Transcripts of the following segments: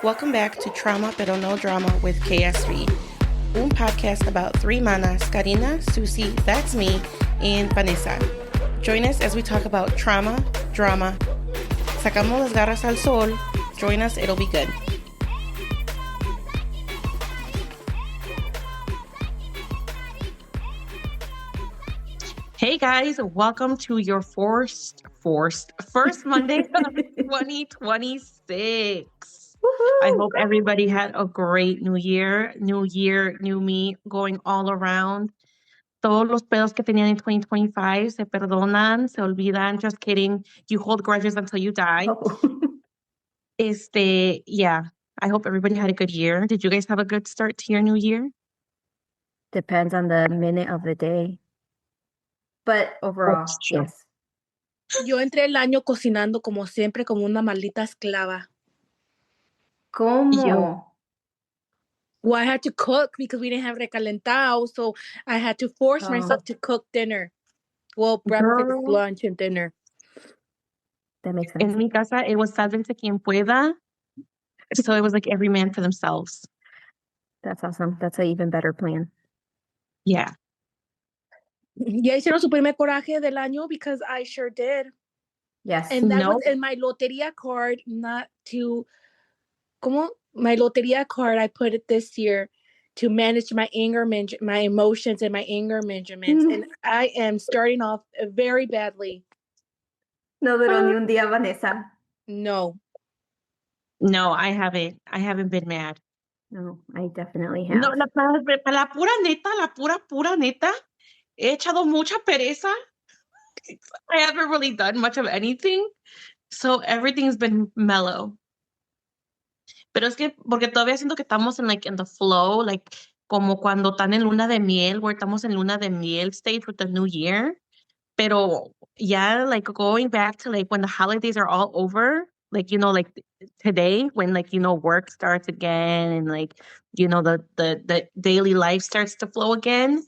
Welcome back to Trauma Pero No Drama with KSV, un podcast about three manas, Karina, Susie, that's me, and Vanessa. Join us as we talk about trauma, drama, sacamos las garras al sol. Join us, it'll be good. Hey guys, welcome to your first Monday of 2026. I hope everybody had a great new year, new me, going all around. Todos los pedos que tenían en 2025 se perdonan, se olvidan. Just kidding. You hold grudges until you die. Yeah. I hope everybody had a good year. Did you guys have a good start to your new year? Depends on the minute of the day. But overall, yes. Yo entré el año cocinando como siempre, como una maldita esclava. ¿Cómo? Well, I had to cook because we didn't have recalentado, so I had to force myself to cook dinner. Well, breakfast, lunch, and dinner. That makes sense. En mi casa, it was sálvense quien pueda. So it was like every man for themselves. That's awesome. That's an even better plan. Yeah. ¿Ya hicieron su primer coraje del año? Because I sure did. Yes. And that was in my loteria card, not to... ¿Cómo? My loteria card, I put it this year to manage my anger, my emotions, and my anger measurements. And I am starting off very badly. No duró ni un día, Vanessa. No. No, I haven't. I haven't been mad. No, I definitely have. No, la pura neta, he echado mucha pereza. I haven't really done much of anything. So everything's been mellow. Pero es que, porque todavía siento que estamos in the flow, like, como cuando están en luna de miel, where estamos en luna de miel stage with the new year. Pero, yeah, like, going back to, like, when the holidays are all over, like, you know, like, today, when, like, you know, work starts again, and, like, you know, the daily life starts to flow again.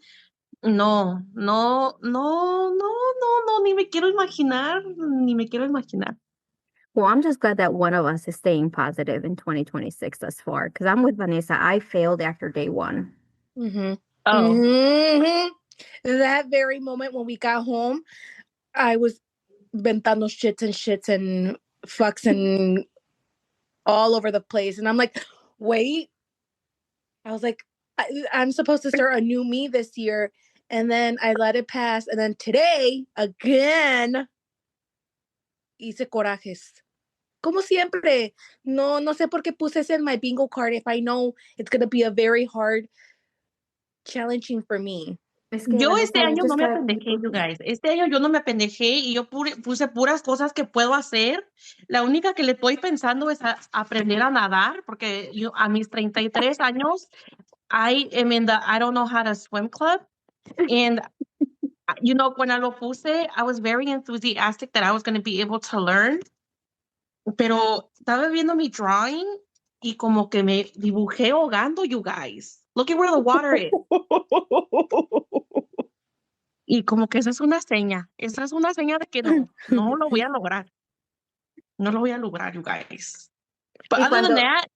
No, ni me quiero imaginar. Well, I'm just glad that one of us is staying positive in 2026 thus far, because I'm with Vanessa. I failed after day one. Mm-hmm. Oh. Mm-hmm. That very moment when we got home, I was ventando shits and fucks and all over the place. And I'm like, wait. I was like, I'm supposed to start a new me this year. And then I let it pass. And then today, again, hice corajes. Como siempre. No sé por qué puse ese en my bingo card if I know it's going to be a very hard, challenging for me. Yo este año no me apendejé, you guys. Este año yo no me apendejé y yo puse puras cosas que puedo hacer. La única que le estoy pensando es aprender a nadar, porque yo a mis 33 años, I am in the I don't know how to swim club. And, you know, cuando lo puse, I was very enthusiastic that I was going to be able to learn. Pero estaba viendo mi drawing y como que me dibujé ahogando, you guys. Look at where the water is. Y como que esa es una seña. Esa es una seña de que no lo voy a lograr. No lo voy a lograr, you guys. But other than that,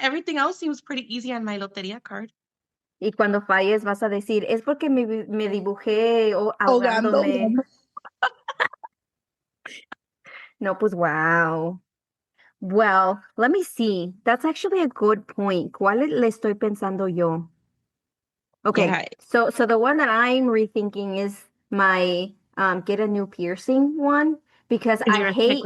everything else seems pretty easy on my lotería card. Y cuando falles vas a decir, es porque me dibujé ahogándome. No, pues wow. Well, let me see. That's actually a good point. ¿Cuál le estoy pensando yo? Okay, yeah. So the one that I'm rethinking is my get a new piercing one, because I hate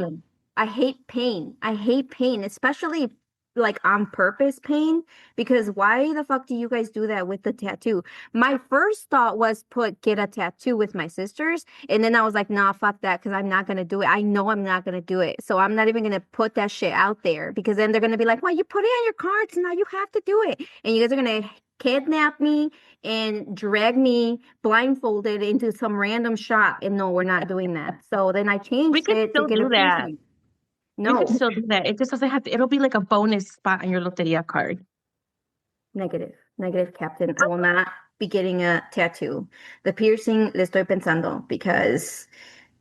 pain. I hate pain, especially like on purpose pain, because why the fuck do you guys do that with the tattoo? My first thought was get a tattoo with my sisters, and then I was like, nah, fuck that, because I'm not gonna do it. I know I'm not gonna do it, so I'm not even gonna put that shit out there, because then they're gonna be like, well, you put it on your cards, now you have to do it, and you guys are gonna kidnap me and drag me blindfolded into some random shop, and no, we're not doing that. So then I changed it to get a piercing. No. You can still do that. It just doesn't have to. It'll be like a bonus spot on your loteria card. Negative, Captain. I will not be getting a tattoo. The piercing, le estoy pensando because,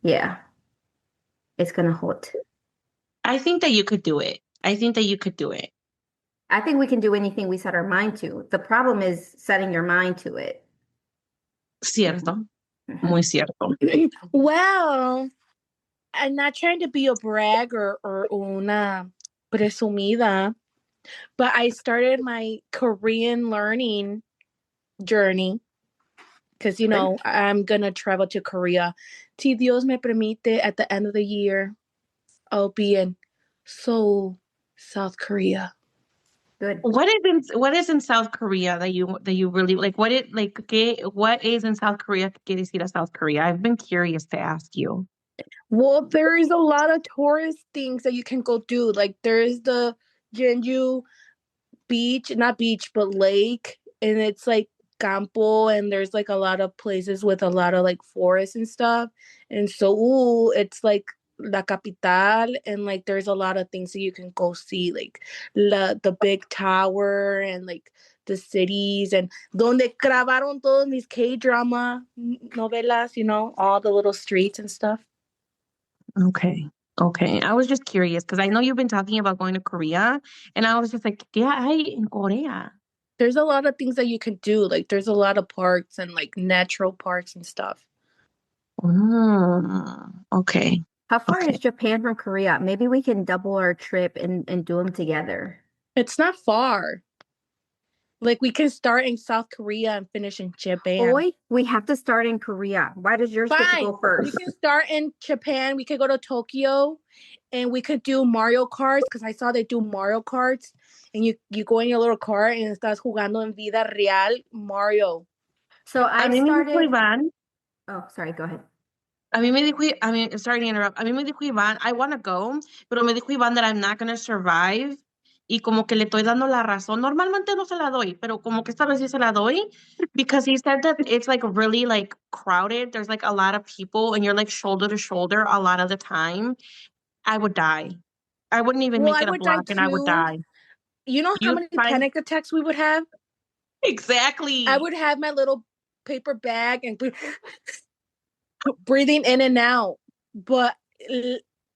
yeah, it's gonna hurt. I think that you could do it. I think that you could do it. I think we can do anything we set our mind to. The problem is setting your mind to it. Cierto. Muy cierto. Well, I'm not trying to be a brag or una presumida, but I started my Korean learning journey because, you know, I'm going to travel to Korea. Si Dios me permite, at the end of the year, I'll be in Seoul, South Korea. Good. What is in South Korea that you really like? What is in South Korea que quieres ir a South Korea? I've been curious to ask you. Well, there is a lot of tourist things that you can go do. Like there is the Jeonju beach, not beach, but lake, and it's like campo, and there's like a lot of places with a lot of like forests and stuff. And Seoul, it's like la capital, and like there's a lot of things that you can go see, like the big tower and like the cities and donde grabaron todos mis K-drama novelas, you know, all the little streets and stuff. Okay. Okay. I was just curious because I know you've been talking about going to Korea, and I was just like, yeah, in Korea. There's a lot of things that you can do. Like there's a lot of parks and like natural parks and stuff. Okay. How far is Japan from Korea? Maybe we can double our trip and do them together. It's not far. Like we can start in South Korea and finish in Japan. Boy, we have to start in Korea. Why does yours get to go first? We can start in Japan. We could go to Tokyo and we could do Mario Karts because I saw they do Mario Karts. And you go in your little car and estás jugando en vida real Mario. So I started... Iván. Oh, sorry, go ahead. Sorry to interrupt. A mí me dijo Iván, I want to go, pero me dijo Iván that I'm not going to survive. Y como que le estoy dando la razón. Normalmente no se la doy, pero como que esta vez sí se la doy because he said that it's like really like crowded. There's like a lot of people and you're like shoulder to shoulder a lot of the time. I would die. I wouldn't even make it a block and I would die. You know how many panic attacks we would have? Exactly. I would have my little paper bag and breathing in and out. But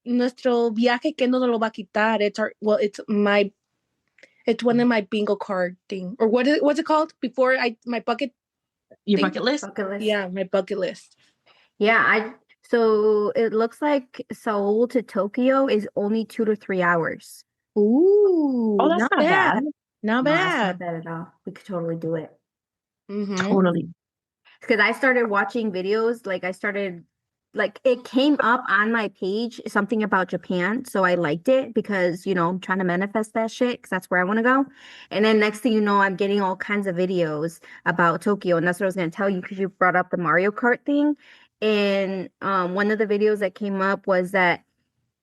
nuestro viaje que no nos lo va a quitar. It's one of my bingo card thing. Or what's it called? Before my bucket. Your bucket list? Bucket list. Yeah, my bucket list. Yeah, so it looks like Seoul to Tokyo is only 2 to 3 hours. Ooh, oh, that's not bad. Not no, bad. That's not bad at all. We could totally do it. Mm-hmm. Totally. Because I started watching videos, it came up on my page, something about Japan. So I liked it because, you know, I'm trying to manifest that shit because that's where I want to go. And then next thing you know, I'm getting all kinds of videos about Tokyo. And that's what I was going to tell you because you brought up the Mario Kart thing. And one of the videos that came up was that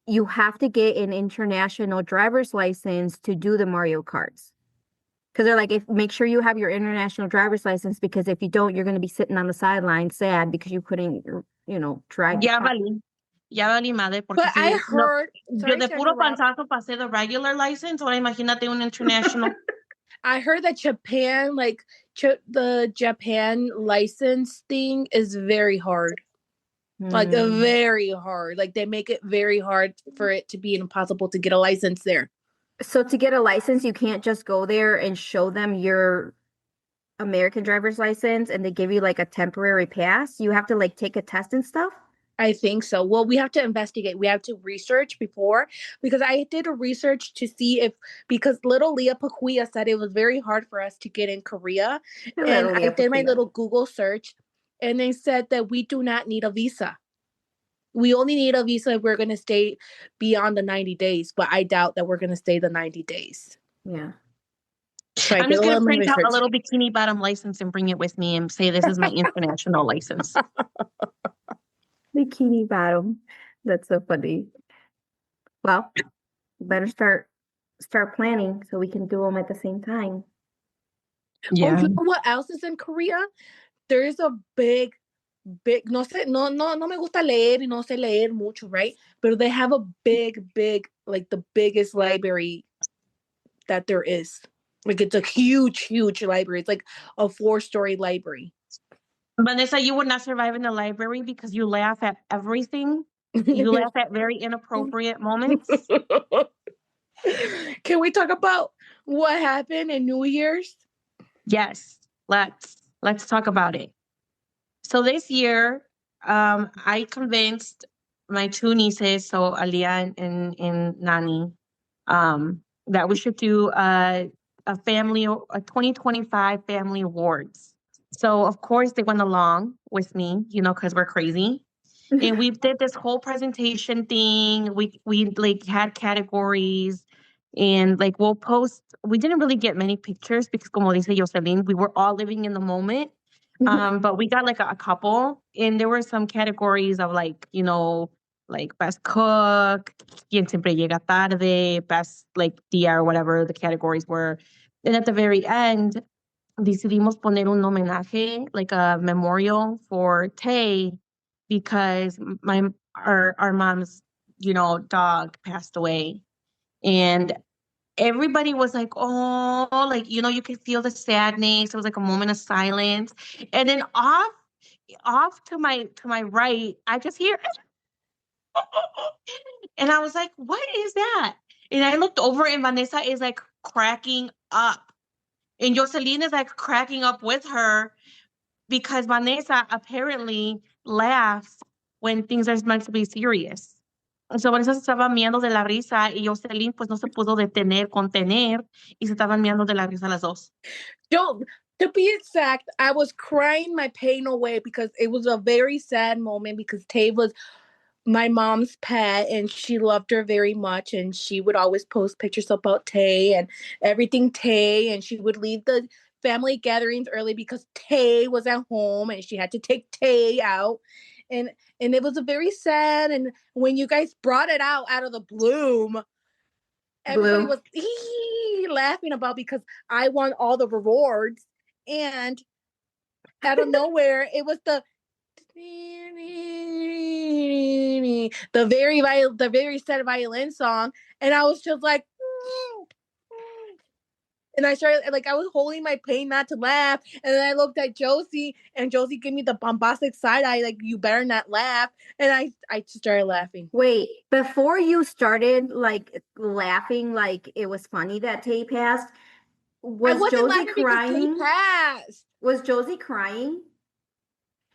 you have to get an international driver's license to do the Mario Karts. Because they're like, make sure you have your international driver's license because if you don't, you're going to be sitting on the sideline sad because you couldn't, you know, drive. Ya valí madre. But I heard... yo de puro panzazo pasé the regular license, ahora imagínate un international. I heard that Japan, like the Japan license thing is very hard. Like very hard. Like they make it very hard for it to be impossible to get a license there. So to get a license, you can't just go there and show them your American driver's license and they give you like a temporary pass. You have to like take a test and stuff. I think so. Well, we have to investigate. We have to research before because I did a research to see because little Leah Pakuya said it was very hard for us to get in Korea. And I did my little Google search and they said that we do not need a visa. We only need a visa if we're going to stay beyond the 90 days, but I doubt that we're going to stay the 90 days. Yeah. So I'm just going to print out a little bikini bottom license and bring it with me and say this is my international license. Bikini bottom. That's so funny. Well, better start planning so we can do them at the same time. Yeah. Oh, you know what else is in Korea? There is a big, no me gusta leer y no sé leer mucho, right? But they have a big, like the biggest library that there is. Like it's a huge, huge library. It's like a 4-story library. Vanessa, you would not survive in the library because you laugh at everything. You laugh at very inappropriate moments. Can we talk about what happened in New Year's? Yes, let's talk about it. So this year, I convinced my two nieces, so Alia and Nani, that we should do a 2025 family awards. So of course they went along with me, because we're crazy. And we did this whole presentation thing. We like had categories and like we'll post. We didn't really get many pictures because como dice Jocelyn, we were all living in the moment. But we got like a couple and there were some categories of like best cook, quien siempre llega tarde, best like día or whatever the categories were. And at the very end, decidimos poner un homenaje, like a memorial for Tay because our mom's, dog passed away. And everybody was like, oh, like, you could feel the sadness. It was like a moment of silence. And then off to my right, I just hear and I was like, what is that? And I looked over and Vanessa is like cracking up. And Jocelyn is like cracking up with her because Vanessa apparently laughs when things are meant to be serious. So Vanessa se estaba miando de la risa y Jocelyn pues no se pudo contener y se estaban miando de la risa las dos. To be exact, I was crying my pain away because it was a very sad moment because Tay was my mom's pet and she loved her very much and she would always post pictures about Tay and everything Tay, and she would leave the family gatherings early because Tay was at home and she had to take Tay out. And it was a very sad, and when you guys brought it out of the bloom, everybody was laughing about because I won all the rewards, and out of nowhere it was the very sad violin song, and I was just like, and I started like I was holding my pain not to laugh, and then I looked at Josie, and Josie gave me the bombastic side eye, like you better not laugh, and I just started laughing. Wait, before you started like laughing, like it was funny that Tay passed. Was Josie crying? Was Josie crying?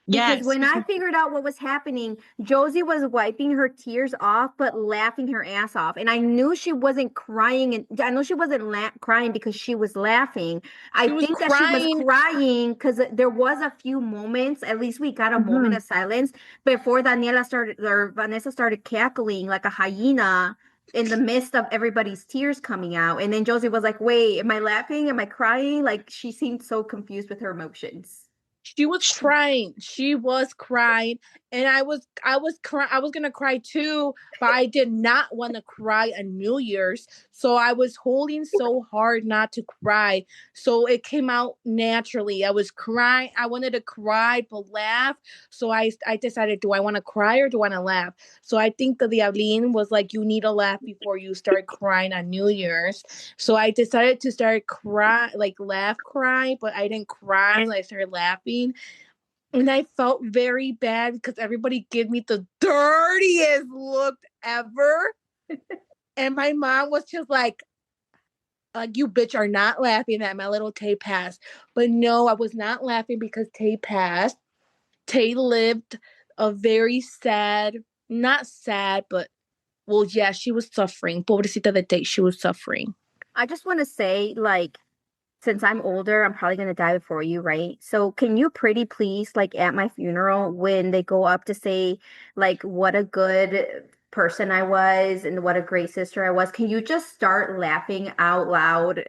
Because yes. when I figured out what was happening, Josie was wiping her tears off, but laughing her ass off. And I knew she wasn't crying. And I know she wasn't crying because she was laughing. I think that she was crying because there was a few moments, at least we got a moment of silence before Vanessa started cackling like a hyena in the midst of everybody's tears coming out. And then Josie was like, wait, am I laughing? Am I crying? Like she seemed so confused with her emotions. She was crying. And I was crying. I was gonna cry too, but I did not want to cry on New Year's. So I was holding so hard not to cry. So it came out naturally. I was crying. I wanted to cry but laugh. So I decided, do I want to cry or do I want to laugh? So I think the Diablin was like, you need to laugh before you start crying on New Year's. So I decided to start cry, like laugh, cry, but I didn't cry. I started laughing. And I felt very bad because everybody gave me the dirtiest look ever. And my mom was just like, you bitch are not laughing at my little Tay passed. But no, I was not laughing because Tay passed. Tay lived a very sad, not sad, but well, yeah, she was suffering. Pobrecita de Tay, she was suffering. I just want to say, like, since I'm older, I'm probably going to die before you, right? So can you pretty please, like at my funeral, when they go up to say, like, what a good person I was and what a great sister I was, can you just start laughing out loud?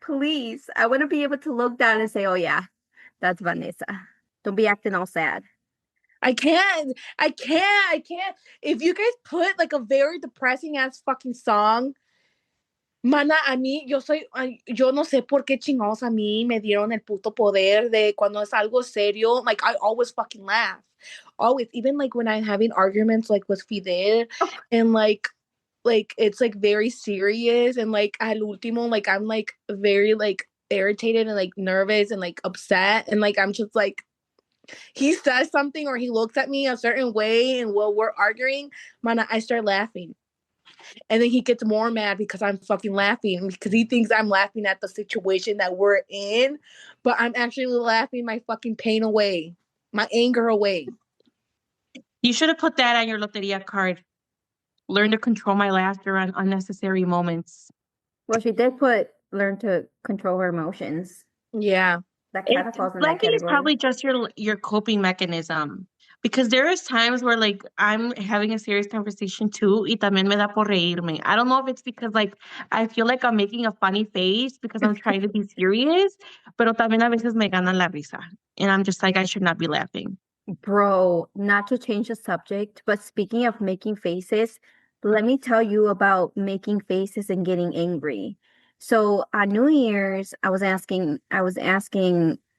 Please. I want to be able to look down and say, oh, yeah, that's Vanessa. Don't be acting all sad. I can't. If you guys put like a very depressing ass fucking song, mana, a mí, yo no sé por qué chingados a mí me dieron el puto poder de cuando es algo serio. Like, I always fucking laugh. Always. Even like when I'm having arguments like with Fidel and like like it's like very serious, and like al último, like I'm like very like irritated and like nervous and like upset, and like I'm just like, he says something or he looks at me a certain way, and while we're arguing, man, I start laughing. And then he gets more mad because I'm fucking laughing, because he thinks I'm laughing at the situation that we're in, but I'm actually laughing my fucking pain away, my anger away. You should have put that on your loteria card. Learn to control my laughter on unnecessary moments. Well, she did learn to control her emotions. Yeah. That kind of falls in that Laughing is category. probably just your coping mechanism. Because there is times where like I'm having a serious conversation too, y también me da por reírme. I don't know if it's because like I feel like I'm making a funny face because I'm trying to be serious, pero también a veces me gana la risa. And I'm just like, I should not be laughing. Bro, not to change the subject, but speaking of making faces, let me tell you about making faces and getting angry. So on New Year's, I was asking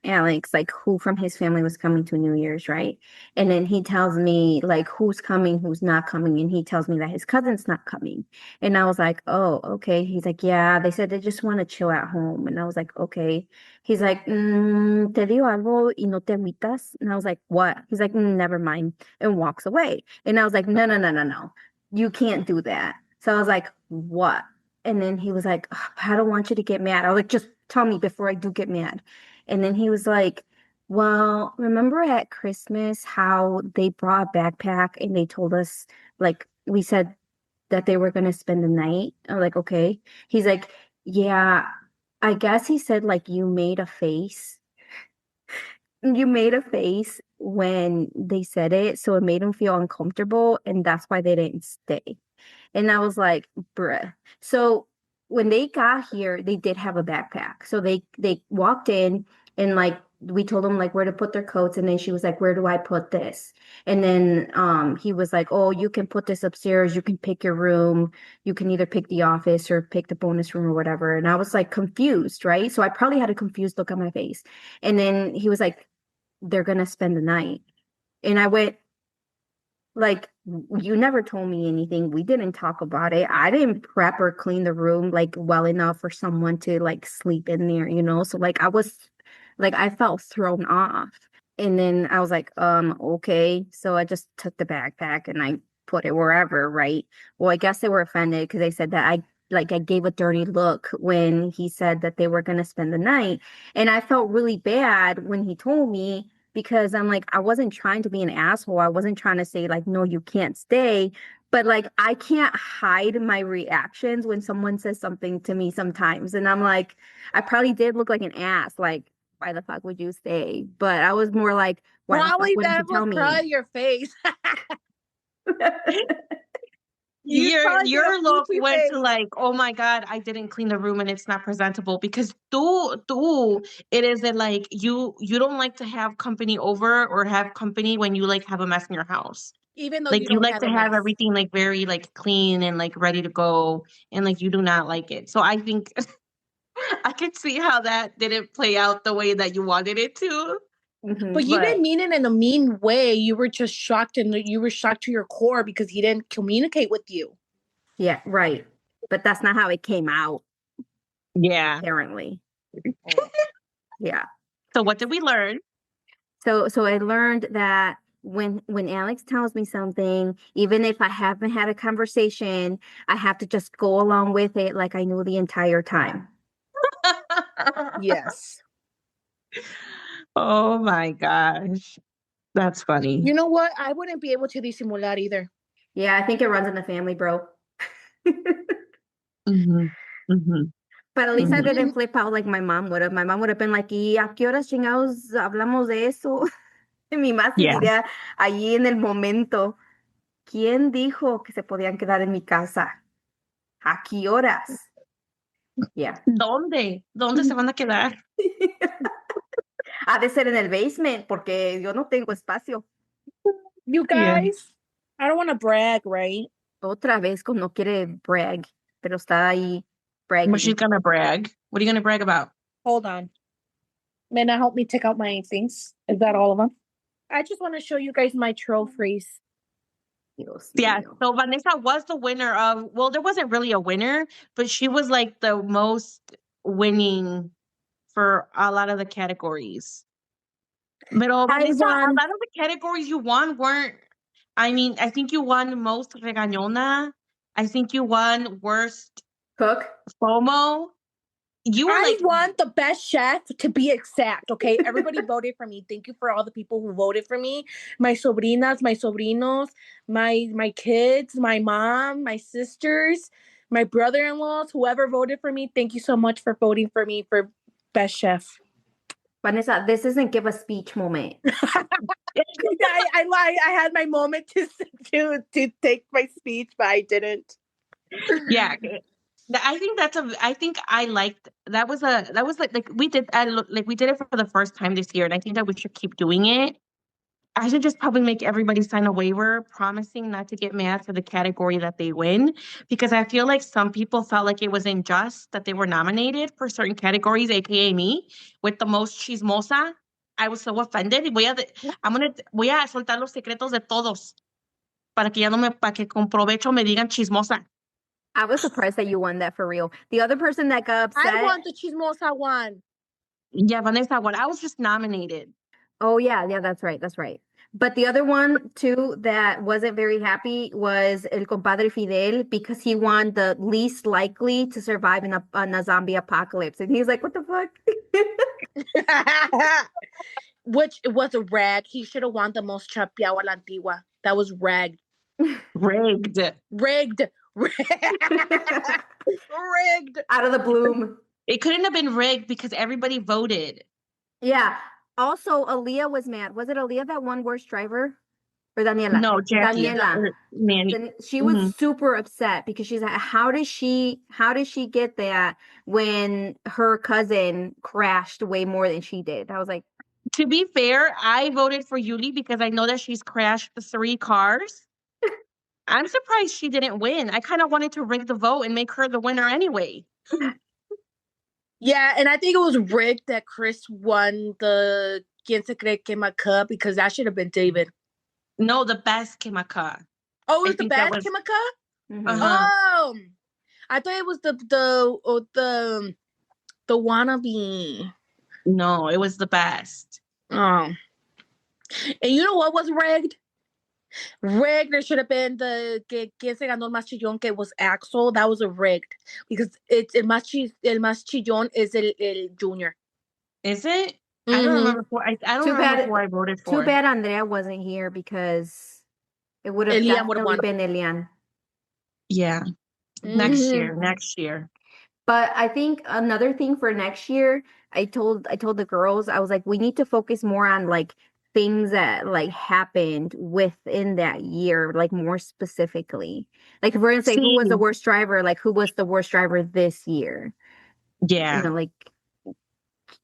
Alex like who from his family was coming to New Year's, right? And then he tells me like who's coming, who's not coming, and he tells me that his cousin's not coming. And I was like, "Oh, okay." He's like, "Yeah, they said they just want to chill at home." And I was like, "Okay." He's like, te digo algo y no te agüitas. And I was like, what? He's like, never mind, and walks away. And I was like, no, no, no, no, no. You can't do that. So I was like, what? And then he was like, "Ugh, I don't want you to get mad." I was like, just tell me before I do get mad. And then he was like, well, remember at Christmas how they brought a backpack and they told us, like, we said that they were going to spend the night? I'm like, okay. He's like, yeah, I guess he said like you made a face. You made a face when they said it, so it made him feel uncomfortable, and that's why they didn't stay. And I was like, bruh. So when they got here, they did have a backpack. So they walked in and like we told them like where to put their coats, and then she was like, where do I put this? And then he was like, oh, you can put this upstairs, you can pick your room, you can either pick the office or pick the bonus room or whatever. And I was like confused, right? So I probably had a confused look on my face. And then he was like, they're gonna spend the night. And I went, like, you never told me anything. We didn't talk about it. I didn't prep or clean the room like well enough for someone to like sleep in there, you know? So like I felt thrown off. And then I was like, okay. So I just took the backpack and I put it wherever, right? Well, I guess they were offended because they said that I gave a dirty look when he said that they were gonna spend the night. And I felt really bad when he told me, because I'm like, I wasn't trying to be an asshole. I wasn't trying to say like, no, you can't stay. But like, I can't hide my reactions when someone says something to me sometimes. And I'm like, I probably did look like an ass. Like, why the fuck would you stay? But I was more like, why the fuck Probably wouldn't you that was tell probably me? your face. Your look went face. to like, oh my God, I didn't clean the room and it's not presentable because tú, it is that like you don't like to have company over or have company when you like have a mess in your house. Even though Like you you don't like have to a have mess. everything like very like clean and like ready to go, and like you do not like it. So I think I could see how that didn't play out the way that you wanted it to. But you didn't mean it in a mean way. You were just shocked, and you were shocked to your core because he didn't communicate with you. Yeah, right. But that's not how it came out, Yeah. apparently. Yeah. So what did we learn? So I learned that when Alex tells me something, even if I haven't had a conversation, I have to just go along with it like I knew the entire time. Yes. Oh my gosh. That's funny. You know what? I wouldn't be able to disimular either. Yeah, I think it runs in the family, bro. Mm-hmm. Mm-hmm. But at least I didn't flip out like my mom would have. My mom would have been like, ¿y a qué horas chingados hablamos de eso? Y mi mamá sí Yeah. diría allí en el momento, ¿quién dijo que se podían quedar en mi casa? ¿A qué horas? Yeah. ¿Dónde se van a quedar? Ha de ser en el basement porque yo no tengo espacio. You guys, I don't want to brag, right? Otra vez con no quiere brag, pero está ahí bragging. But she's gonna brag. What are you gonna brag about? Hold on. Mena, help me take out my things. Is that all of them? I just want to show you guys my trophies. Dios Yeah, mío. so Vanessa was the winner of, well, there wasn't really a winner, but she was like the most winning for a lot of the categories. Pero I Vanessa, a won. lot of the categories you won weren't, I mean, I think you won most regañona. I think you won worst Cook. FOMO. You were I like, won the best chef, to be exact. Okay, everybody voted for me. Thank you for all the people who voted for me. My sobrinas, my sobrinos, my kids, my mom, my sisters, my brother-in-laws, whoever voted for me. Thank you so much for voting for me for best chef. Vanessa, this isn't give a speech moment. I lied. I had my moment to take my speech, but I didn't. yeah. I think I think I liked, that was like we did, like we did it for the first time this year. And I think that we should keep doing it. I should just probably make everybody sign a waiver promising not to get mad for the category that they win, because I feel like some people felt like it was unjust that they were nominated for certain categories, aka me, with the most chismosa. I was so offended. Voy a soltar los secretos de todos para que ya no me, para que con provecho me digan chismosa. I was surprised that you won that for real. The other person that got upset. I won the chismosa one. Yeah, Vanessa, what I was just nominated. Oh yeah, that's right. That's right. But the other one too that wasn't very happy was El Compadre Fidel, because he won the least likely to survive in a zombie apocalypse. And he's like, what the fuck? Which was a rag. He should have won the most chapeado a la antigua. That was ragged. Rigged. Rigged. Rigged. Out of the bloom. It couldn't have been rigged because everybody voted. Yeah. Also, Aaliyah was mad. Was it Aaliyah that won worst driver? Or Daniela? No, Jackie. Daniela. Manny. She was super upset because she's like, how did she get that when her cousin crashed way more than she did? I was like, to be fair, I voted for Yuli because I know that she's crashed 3 cars. I'm surprised she didn't win. I kind of wanted to rig the vote and make her the winner anyway. Yeah, and I think it was rigged that Chris won the Quien se cree que Maca, because that should have been David. No, the best Kimaka. Oh, it was the best Kimaka? Oh, I thought it was the wannabe. No, it was the best. Oh, and you know what was rigged? Rigged. There should have been the quien se ganó el más chillón, que was Axel. That was a rigged, because it's el más chillón is el junior. Is it? Mm-hmm. I don't remember. I don't remember who I voted for. Too bad Andrea wasn't here, because it would have definitely been Elian. Yeah. Next year. But I think another thing for next year, I told the girls, I was like, we need to focus more on like things that like happened within that year, like more specifically. Like if we're gonna say who was the worst driver, like who was the worst driver this year? Yeah. You know, like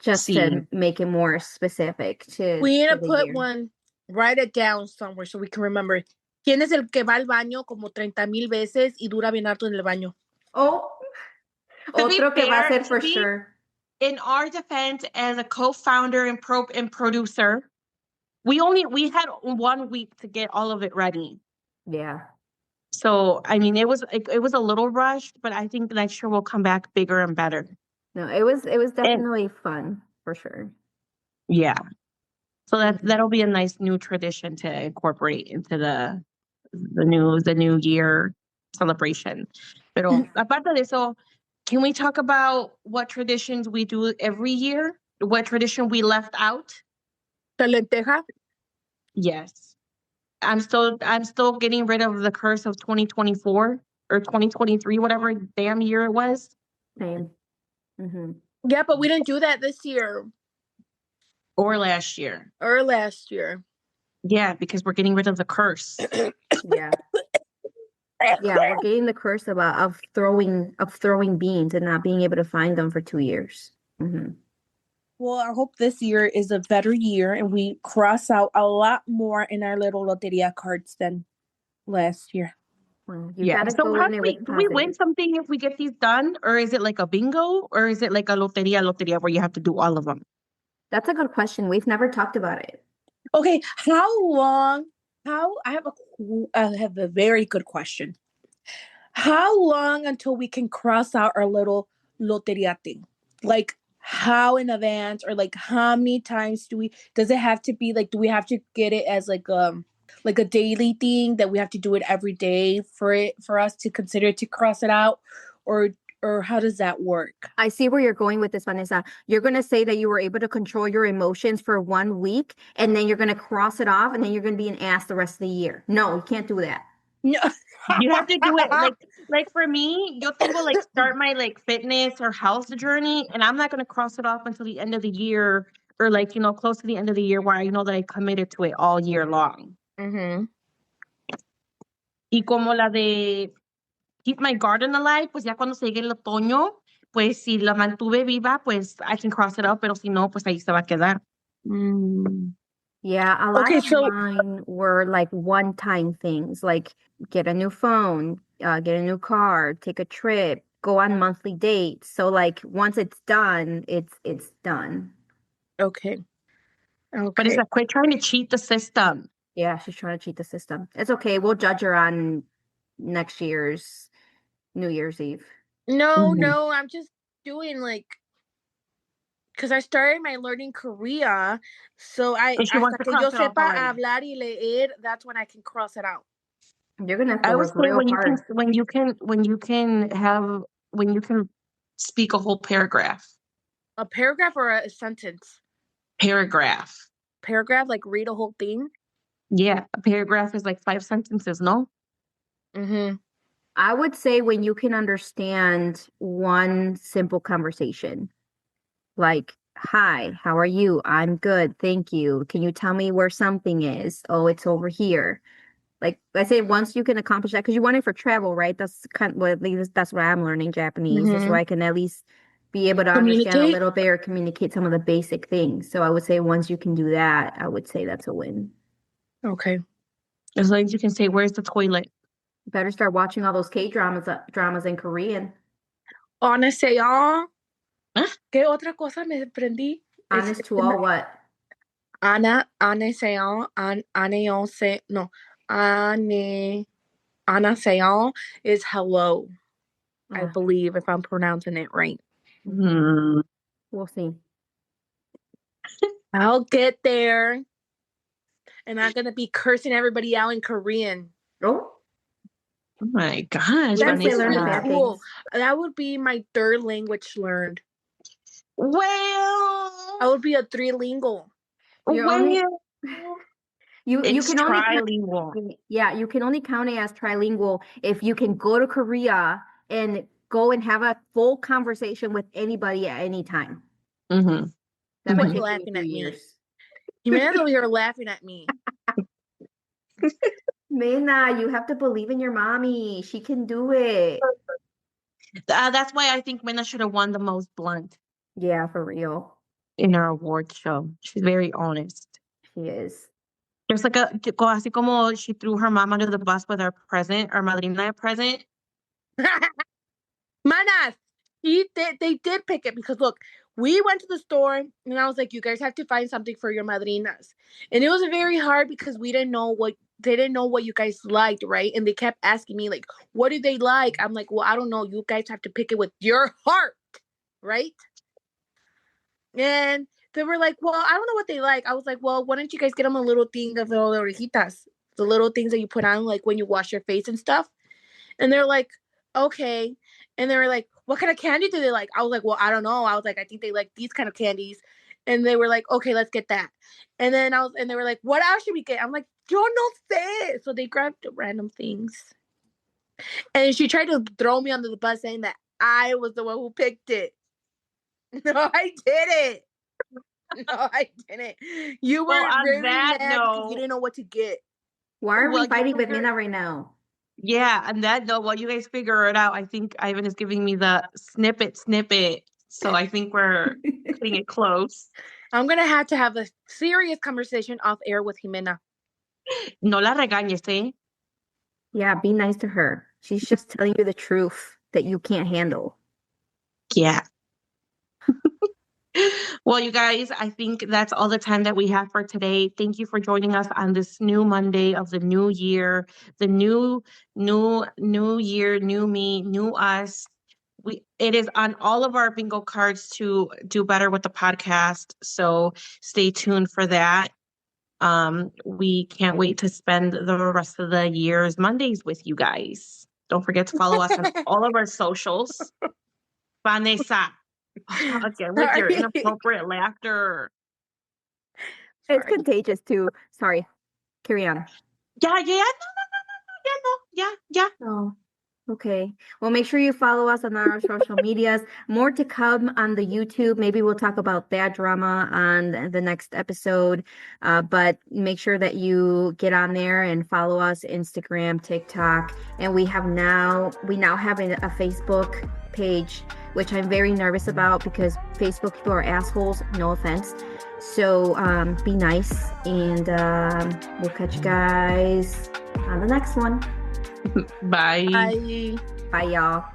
just to make it more specific to. We need to put one, write it down somewhere so we can remember. ¿Quién es el que va al baño como 30,000 veces y dura bien harto en el baño? Oh, otro que va a ser for sure. In our defense, as a co-founder and producer, we had 1 week to get all of it ready. Yeah. So I mean, it was a little rushed, but I think next year we'll come back bigger and better. No, it was definitely fun for sure. Yeah. So that'll be a nice new tradition to incorporate into the new year celebration. Pero aparte de eso, can we talk about what traditions we do every year? What tradition we left out? The lenteja? Yes. I'm still getting rid of the curse of 2024 or 2023, whatever damn year it was. Same. Mm-hmm. Yeah, but we didn't do that this year. Or last year. Yeah, because we're getting rid of the curse. Yeah. Yeah, we're getting the curse of throwing beans and not being able to find them for 2 years. Mm-hmm. Well, I hope this year is a better year and we cross out a lot more in our little loteria cards than last year. Well, so do we win something if we get these done? Or is it like a bingo? Or is it like a loteria where you have to do all of them? That's a good question. We've never talked about it. Okay, I have a I have a very good question. How long until we can cross out our little loteria thing? Like, how in advance, or like how many times does it have to be, like, do we have to get it as like a daily thing that we have to do it every day for us to consider to cross it out, or how does that work? I see where you're going with this, Vanessa. You're going to say that you were able to control your emotions for 1 week, and then you're going to cross it off, and then you're going to be an ass the rest of the year. No, you can't do that. No. You have to do it like for me, yo tengo like start my like fitness or health journey, and I'm not gonna cross it off until the end of the year, or like, close to the end of the year, where I know that I committed to it all year long. Mm-hmm. Y como la de keep my garden alive, pues ya cuando se llegue el otoño, pues si la mantuve viva, pues I can cross it out, pero si no, pues ahí se va a quedar. Yeah, a lot Okay, of mine were like one-time things, like get a new phone, get a new car, take a trip, go on monthly dates. So like once it's done, it's done. Okay. But it's like, quit trying to cheat the system. Yeah, she's trying to cheat the system. It's okay. We'll judge her on next year's New Year's Eve. No, I'm just doing like, because I started my learning Korea, so And she wants hasta to que cross yo it off sepa already. hablar y leer, that's when I can cross it out. You're gonna have to I would work say real hard. when you can speak a whole paragraph. A paragraph or a sentence? Paragraph. Paragraph, like read a whole thing? Yeah, a paragraph is like 5 sentences, no? Mm-hmm. I would say when you can understand one simple conversation, like, hi, how are you? I'm good, thank you. Can you tell me where something is? Oh, it's over here. Like I say, once you can accomplish that, because you want it for travel, right? That's kind of, well, at least that's why I'm learning Japanese, so I can at least be able to understand a little bit or communicate some of the basic things. So I would say once you can do that, I would say that's a win. Okay. As long as you can say, where's the toilet? You better start watching all those dramas in Korean. Honestly, Huh? ¿Qué otra cosa me prendí? Honest to all what? Ane, Anaseon is hello. I believe, if I'm pronouncing it right. We'll see. I'll get there. And I'm going to be cursing everybody out in Korean. Oh my gosh. Learn the bad cool. things. That would be my third language learned. Well, I would be a trilingual. You can only trilingual. you can only count it as trilingual if you can go to Korea and go and have a full conversation with anybody at any time. Mm-hmm. That might take laughing at years. Me. Jimena's over here laughing at me. Mena, you have to believe in your mommy. She can do it. That's why I think Mena should have won the most blunt. Yeah, for real. In our award show. She's very honest. She is. There's like así como she threw her mom under the bus with our present, our madrina present. Manas, they did pick it because look, we went to the store and I was like, you guys have to find something for your madrinas. And it was very hard because they didn't know what you guys liked, right? And they kept asking me, like, what do they like? I'm like, well, I don't know. You guys have to pick it with your heart, right? And they were like, well, I don't know what they like. I was like, well, why don't you guys get them a little thing of the orejitas, the little things that you put on, like when you wash your face and stuff. And they're like, okay. And they were like, what kind of candy do they like? I was like, well, I don't know. I was like, I think they like these kind of candies. And they were like, okay, let's get that. And then they were like, what else should we get? I'm like, yo no sé. So they grabbed random things. And she tried to throw me under the bus saying that I was the one who picked it. No, I didn't. No, I didn't. You were very mad because you didn't know what to get. Why are we fighting with Mina right now? Yeah, and that though, while you guys figure it out, I think Ivan is giving me the snippet. So I think we're cutting it close. I'm gonna have a serious conversation off air with Jimena. No la regañes, eh? Yeah, be nice to her. She's just telling you the truth that you can't handle. Yeah. Well, you guys, I think that's all the time that we have for today. Thank you for joining us on this new Monday of the new year, the new year, new me, new us. It is on all of our bingo cards to do better with the podcast. So stay tuned for that. We can't wait to spend the rest of the year's Mondays with you guys. Don't forget to follow us on all of our socials. Vanessa. Again, with your inappropriate laughter. It's contagious too. Sorry. Carry on. Yeah. Oh, okay. Well, make sure you follow us on our social medias. More to come on the YouTube. Maybe we'll talk about that drama on the next episode. But make sure that you get on there and follow us, Instagram, TikTok. And we now have a Facebook page, which I'm very nervous about because Facebook people are assholes. No offense. So be nice, and we'll catch you guys on the next one. Bye. Bye. Bye, y'all.